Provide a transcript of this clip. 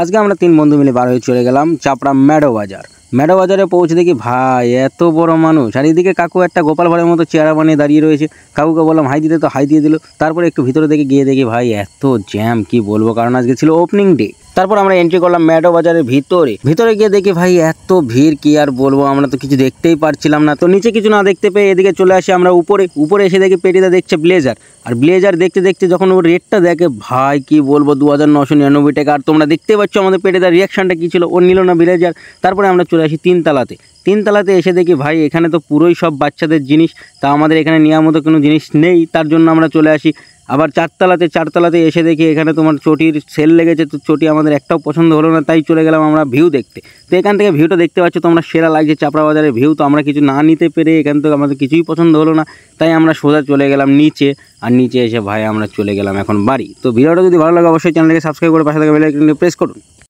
আজকে আমরা 3 বন্ধু মিলে বার হয়ে চলে গেলাম চাপড়া মেডো বাজার। মেডো বাজারে পৌঁছে দেখি ভাই এত বড় মানুষ, আর এদিকে কাকু একটা গোপাল ভাড়ের মতো চেহারা বানিয়ে দাঁড়িয়ে রয়েছে। কাকুকে বললাম হাই দিতে, তো হাই দিয়ে দিল। তারপরে একটু ভিতরে দিকে গিয়ে দেখি ভাই এত জ্যাম কি বলবো, কারণ আজকে ছিল ওপেনিং ডে। তারপর আমরা এন্ট্রি করলাম মেডো বাজারের ভিতরে গিয়ে দেখি ভাই এত ভিড় কি আর বলবো, আমরা তো কিছু দেখতেই পারছিলাম না। তো নিচে কিছু না দেখতে পেয়ে এদিকে চলে আসি আমরা উপরে এসে দেখি পেটিদা দেখছে ব্লেজার। আর ব্লেজার দেখতে দেখতে যখন ওর রেটটা দেখে ভাই কি বলবো 2999 টাকা। আর তোমরা দেখতে পাচ্ছ আমাদের পেটিদার রিয়াকশনটা কি ছিল, ওর নিল না ব্লেজার। তারপরে আমরা চলে আসি তিনতলাতে এসে দেখি ভাই এখানে তো পুরোই সব বাচ্চাদের জিনিস, তা আমাদের এখানে নেওয়ার মতো কোনো জিনিস নেই, তার জন্য আমরা চলে আসি আবার চারতলাতে এসে দেখি এখানে তোমার চটির সেল লেগেছে। তো চটি আমাদের একটাও পছন্দ হলো না, তাই চলে গেলাম আমরা ভিউ দেখতে। তো এখান থেকে ভিউটা দেখতে পাচ্ছ তোমরা, সেরা লাগছে চাপড়া বাজারের ভিউ। তো আমরা কিছু না নিতে পেরে এখান থেকে আমাদের কিছুই পছন্দ হলো না, তাই আমরা সোজা চলে গেলাম নিচে। আর নিচে এসে ভাই আমরা চলে গেলাম এখন বাড়ি। তো ভিডিওটা যদি ভালো লাগে অবশ্যই চ্যানেলটাকে সাবস্ক্রাইব করে পাশে থাকা বেল আইকনটি প্রেস করুন।